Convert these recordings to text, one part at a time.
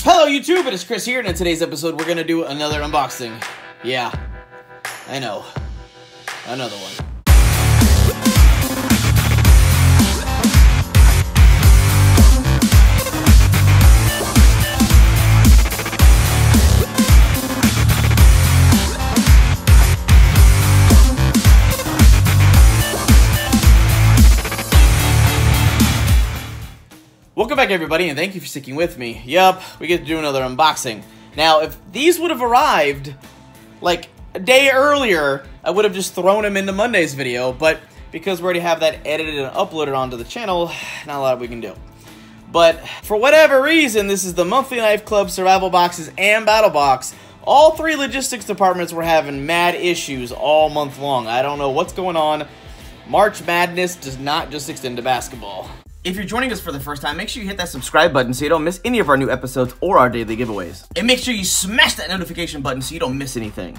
Hello YouTube, it is Chris here, and in today's episode we're going to do another unboxing. Yeah, I know. Another one. Welcome back everybody, and thank you for sticking with me. Yup, we get to do another unboxing. Now, if these would have arrived, like, a day earlier, I would have just thrown them into Monday's video, but because we already have that edited and uploaded onto the channel, not a lot we can do. But, for whatever reason, this is the Monthly Knife Club Survival Boxes and Battlbox. All three logistics departments were having mad issues all month long. I don't know what's going on. March Madness does not just extend to basketball. If you're joining us for the first time, make sure you hit that subscribe button so you don't miss any of our new episodes or our daily giveaways. And make sure you smash that notification button so you don't miss anything.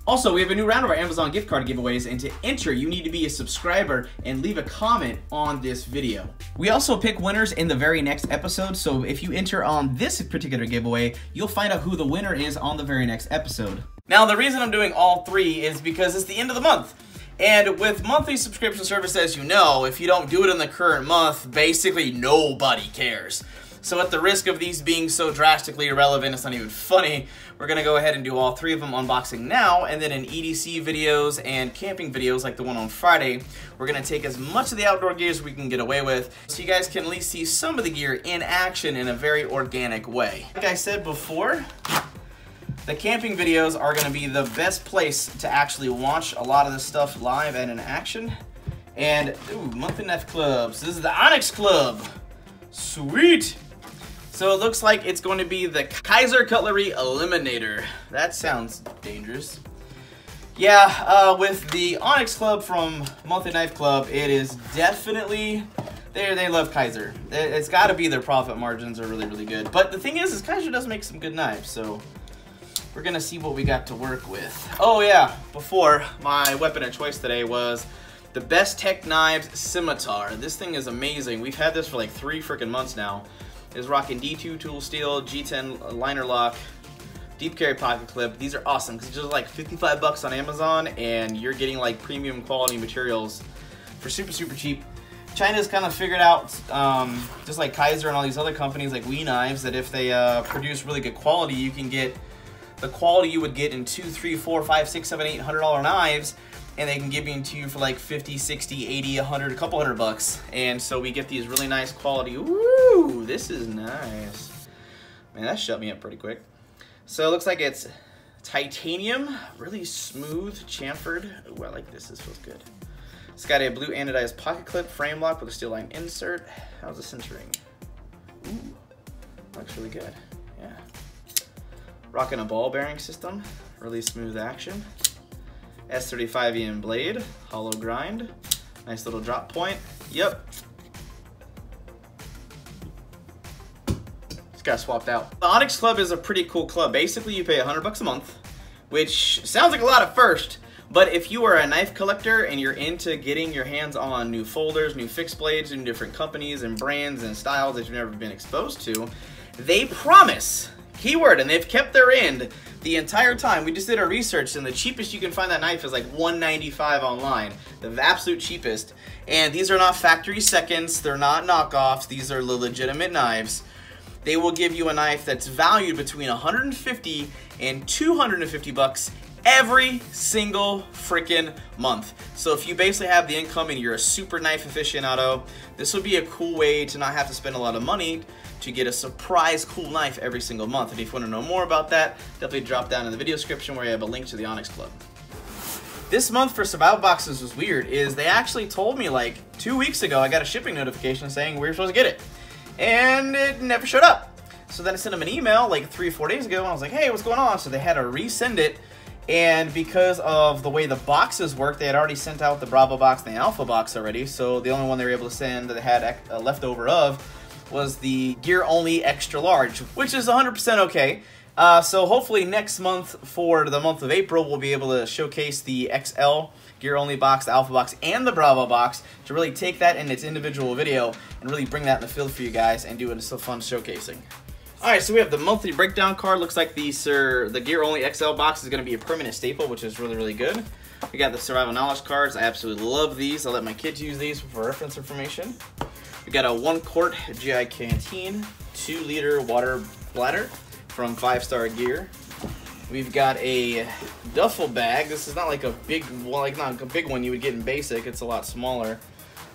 Also, we have a new round of our Amazon gift card giveaways, and to enter, you need to be a subscriber and leave a comment on this video. We also pick winners in the very next episode, so if you enter on this particular giveaway, you'll find out who the winner is on the very next episode. Now, the reason I'm doing all three is because it's the end of the month. And with monthly subscription service, as you know, if you don't do it in the current month, basically nobody cares. So at the risk of these being so drastically irrelevant, it's not even funny, we're going to go ahead and do all three of them unboxing now, and then in EDC videos and camping videos like the one on Friday, we're going to take as much of the outdoor gear as we can get away with, so you guys can at least see some of the gear in action in a very organic way. Like I said before, the camping videos are going to be the best place to actually watch a lot of this stuff live and in action. And, ooh, Monthly Knife Club. So this is the Onyx Club. Sweet! So it looks like it's going to be the Kaiser Cutlery Eliminator. That sounds dangerous. Yeah, with the Onyx Club from Monthly Knife Club, it is definitely... They love Kaiser. It's got to be their profit margins are really, really good. But the thing is Kaiser does make some good knives, so... we're gonna see what we got to work with. Oh yeah, before, my weapon of choice today was the Best Tech Knives Scimitar. This thing is amazing. We've had this for like 3 freaking months now. It's rocking D2 tool steel, G10 liner lock, deep carry pocket clip. These are awesome because they're just like 55 bucks on Amazon, and you're getting like premium quality materials for super, super cheap. China's kind of figured out, just like Kaiser and all these other companies like WE Knives, that if they produce really good quality, you can get the quality you would get in $2, $3, $4, $5, $6, $7, $800 knives, and they can give them to you for like 50, 60, 80, 100, a couple hundred bucks. And so we get these really nice quality. Woo, this is nice. Man, that shut me up pretty quick. So it looks like it's titanium, really smooth, chamfered. Ooh, I like this. This feels good. It's got a blue anodized pocket clip, frame lock with a steel line insert. How's the centering? Ooh, looks really good. Yeah. Rocking a ball bearing system, really smooth action. S35EM blade, hollow grind, nice little drop point. Yep. Just got swapped out. The Onyx Club is a pretty cool club. Basically, you pay 100 bucks a month, which sounds like a lot at first, but if you are a knife collector and you're into getting your hands on new folders, new fixed blades, new different companies and brands and styles that you've never been exposed to, they promise, keyword, and they've kept their end the entire time. We just did our research, and the cheapest you can find that knife is like $195 online, the absolute cheapest. And these are not factory seconds, they're not knockoffs, these are legitimate knives. They will give you a knife that's valued between 150 and 250 bucks every single freaking month. So if you basically have the income and you're a super knife aficionado, this would be a cool way to not have to spend a lot of money to get a surprise cool knife every single month. And if you want to know more about that, definitely drop down in the video description where you have a link to the Onyx Club. This month for Survival Boxes was weird, is they actually told me like 2 weeks ago I got a shipping notification saying we were supposed to get it, and it never showed up. So then I sent them an email like 3 or 4 days ago, and I was like, hey, what's going on? So they had to resend it, and because of the way the boxes work, they had already sent out the Bravo box and the Alpha box already, so the only one they were able to send that they had a leftover of was the gear only extra large, which is 100% okay. So hopefully next month, for the month of April, we'll be able to showcase the XL gear only box, the Alpha box, and the Bravo box to really take that in its individual video and really bring that in the field for you guys and do it some fun showcasing. Alright, so we have the monthly breakdown card. Looks like the Gear Only XL box is going to be a permanent staple, which is really, really good. We got the survival knowledge cards. I absolutely love these. I'll let my kids use these for reference information. We got a 1-quart GI Canteen, 2-liter water bladder from 5-Star Gear. We've got a duffel bag. This is not like a big one, like not a big one you would get in basic. It's a lot smaller,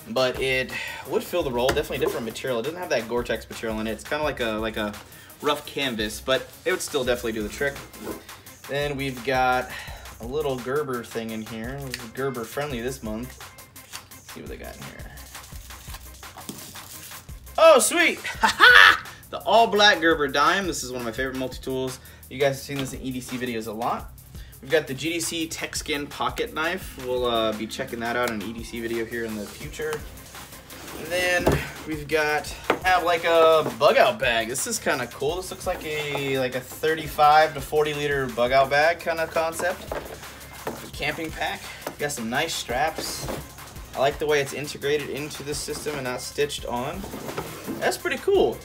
but it would fill the role. Definitely different material. It doesn't have that Gore-Tex material in it. It's kind of like a rough canvas, but it would still definitely do the trick. Then we've got a little Gerber thing in here. This is Gerber friendly this month. Let's see what they got in here. Oh, sweet! Haha! The all black Gerber dime. This is one of my favorite multi-tools. You guys have seen this in EDC videos a lot. We've got the GDC TechSkin pocket knife. We'll be checking that out in an EDC video here in the future. And then we've got like a bug out bag. This is kind of cool. This looks like a 35 to 40 liter bug out bag kind of concept. Camping pack. Got some nice straps. I like the way it's integrated into the system and not stitched on. That's pretty cool.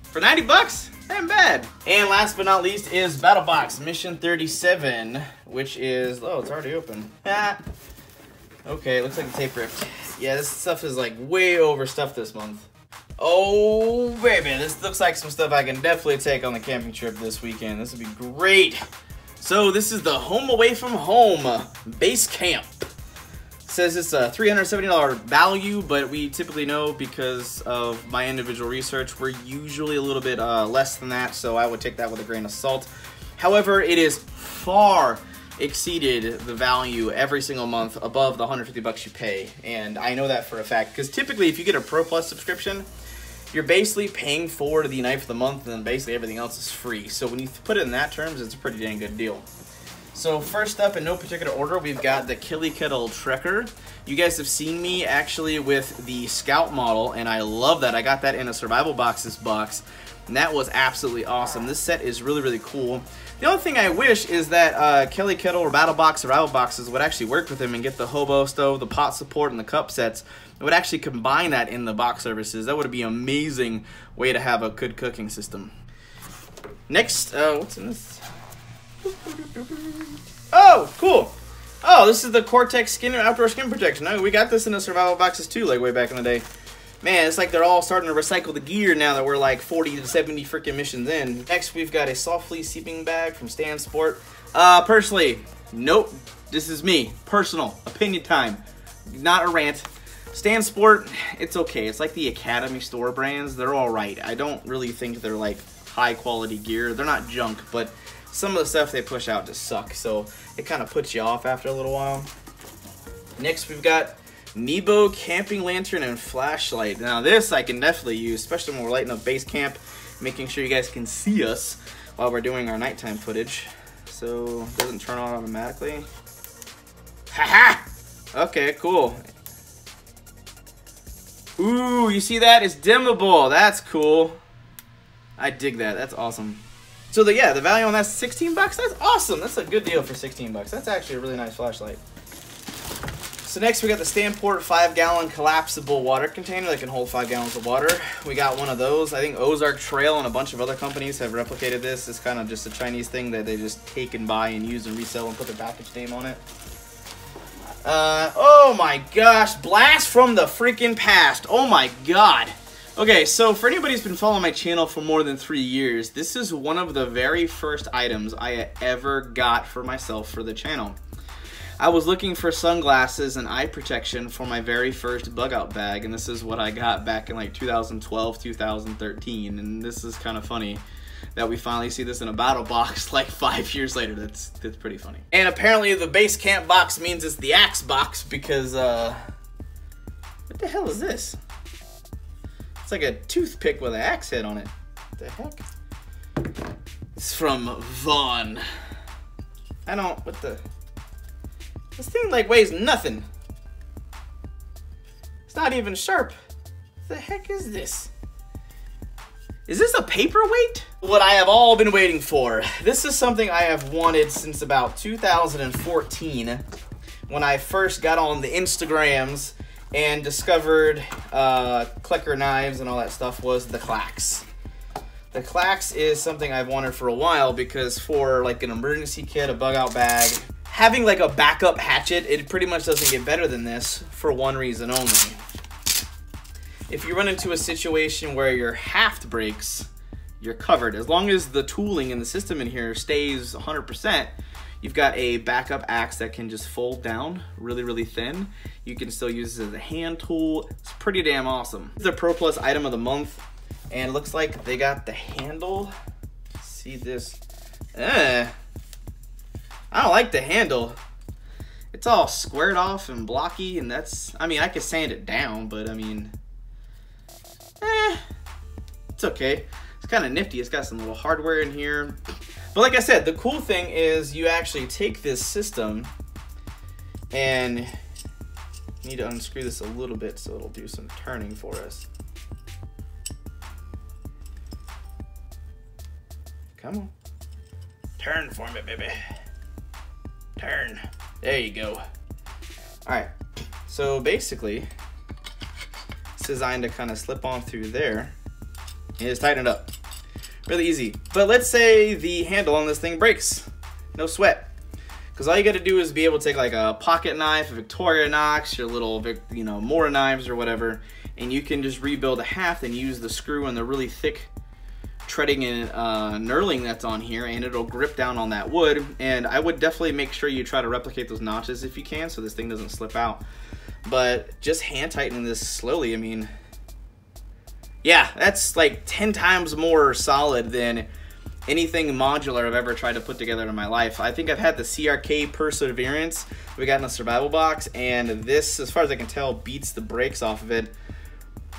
For 90 bucks, not bad. And last but not least is Battlbox Mission 37, which is, oh, it's already open. Okay, looks like the tape ripped. Yeah, this stuff is like way overstuffed this month. Oh, baby, this looks like some stuff I can definitely take on the camping trip this weekend. This would be great. So this is the Home Away from Home Base Camp. Says it's a $370 value, but we typically know because of my individual research, we're usually a little bit less than that, so I would take that with a grain of salt. However, it is far exceeded the value every single month above the 150 bucks you pay, and I know that for a fact, because typically if you get a Pro Plus subscription, you're basically paying for the knife of the month, and then basically everything else is free. So when you put it in that terms, it's a pretty dang good deal. So first up, in no particular order, we've got the Kilee Kettle Trekker. You guys have seen me actually with the Scout model, and I love that. I got that in a Survival Boxes box, and that was absolutely awesome. This set is really, really cool. The only thing I wish is that Kilee Kettle or Battlbox Survival Boxes would actually work with him and get the hobo stove, the pot support, and the cup sets. It would actually combine that in the box services. That would be an amazing way to have a good cooking system. Next, what's in this? Oh, cool. Oh, this is the Cortex outdoor skin protection. No, we got this in the Survival Boxes too, like way back in the day. Man, it's like they're all starting to recycle the gear now that we're like 40 to 70 freaking missions in. Next, we've got a soft fleece sleeping bag from Stan Sport. Personally, nope. This is me. Personal. Opinion time. Not a rant. Stan Sport, it's okay. It's like the Academy store brands. They're all right. I don't really think they're like high quality gear. They're not junk, but some of the stuff they push out just suck, so it kind of puts you off after a little while. Next, we've got Nebo camping lantern and flashlight. Now this I can definitely use, especially when we're lighting up base camp, making sure you guys can see us while we're doing our nighttime footage. So it doesn't turn on automatically. Haha! Okay, cool. Ooh, you see that? It's dimmable. That's cool. I dig that. That's awesome. So the value on that's 16 bucks. That's awesome. That's a good deal for 16 bucks. That's actually a really nice flashlight. So next we got the Stanport 5-gallon collapsible water container that can hold 5 gallons of water. We got one of those. I think Ozark Trail and a bunch of other companies have replicated this. It's kind of just a Chinese thing that they just take and buy and use and resell and put their package name on it. Oh my gosh, blast from the freaking past. Oh my god. Okay, so for anybody who's been following my channel for more than 3 years, this is one of the very first items I ever got for myself for the channel. I was looking for sunglasses and eye protection for my very first bug out bag, and this is what I got back in like 2012, 2013, and this is kind of funny that we finally see this in a battle box like 5 years later. That's pretty funny. And apparently the base camp box means it's the axe box because, what the hell is this? It's like a toothpick with an axe head on it. What the heck? It's from Vaughn. This thing like weighs nothing. It's not even sharp. What the heck is this? Is this a paperweight? What I have all been waiting for. This is something I have wanted since about 2014 when I first got on the Instagrams and discovered Klecker knives and all that stuff, was the Clacks. The Clax is something I've wanted for a while because for like an emergency kit, a bug out bag, having like a backup hatchet, it pretty much doesn't get better than this for one reason only. If you run into a situation where your haft breaks, you're covered. As long as the tooling in the system in here stays 100%, you've got a backup axe that can just fold down really, really thin. You can still use it as a hand tool. It's pretty damn awesome. This is the Pro Plus item of the month, and it looks like they got the handle. See this? I don't like the handle. It's all squared off and blocky, and that's, I mean, I could sand it down, but I mean, it's okay. It's kind of nifty. It's got some little hardware in here. But like I said, the cool thing is you actually take this system and you need to unscrew this a little bit so it'll do some turning for us. Come on. Turn for me, baby. Turn. There you go. Alright. So basically, it's designed to kind of slip on through there and just tighten it up. Really easy. But let's say the handle on this thing breaks. No sweat. Because all you got to do is be able to take like a pocket knife, a Victorinox, your little, you know, Mora knives or whatever, and you can just rebuild a haft and use the screw and the really thick treading and knurling that's on here, and it'll grip down on that wood. And I would definitely make sure you try to replicate those notches if you can so this thing doesn't slip out. But just hand tightening this slowly, I mean, yeah, that's like 10 times more solid than anything modular I've ever tried to put together in my life. I think I've had the CRK Perseverance we got in the survival box, and this, as far as I can tell, beats the brakes off of it,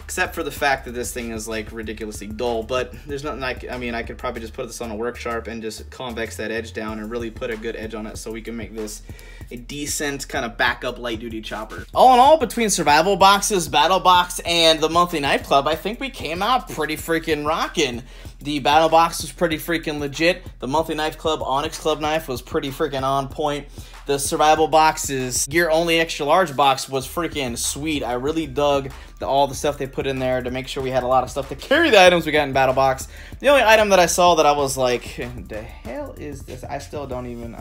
except for the fact that this thing is like ridiculously dull. But there's nothing I mean, I could probably just put this on a work sharp and just convex that edge down and really put a good edge on it so we can make this a decent kind of backup light duty chopper. All in all, between survival boxes, Battlbox, and the Monthly Knife Club, I think we came out pretty freaking rocking. The Battlbox was pretty freaking legit. The Monthly Knife Club Onyx Club knife was pretty freaking on point. The survival box's gear only extra large box was freaking sweet. I really dug all the stuff they put in there to make sure we had a lot of stuff to carry the items we got in Battlbox. The only item that I saw that I was like, the hell is this? I still don't even,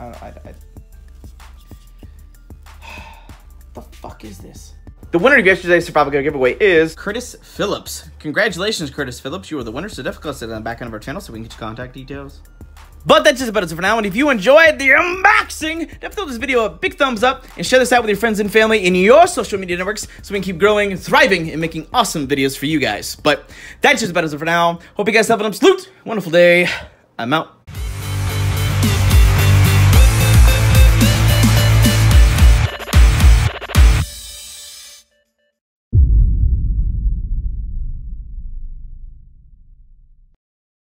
the fuck is this? The winner of yesterday's survival gear giveaway is Curtis Phillips. Congratulations, Curtis Phillips. You are the winner. So definitely click on the back end of our channel so we can get your contact details. But that's just about it for now. And if you enjoyed the unboxing, definitely throw this video a big thumbs up and share this out with your friends and family in your social media networks so we can keep growing, thriving, and making awesome videos for you guys. But that's just about it for now. Hope you guys have an absolute wonderful day. I'm out.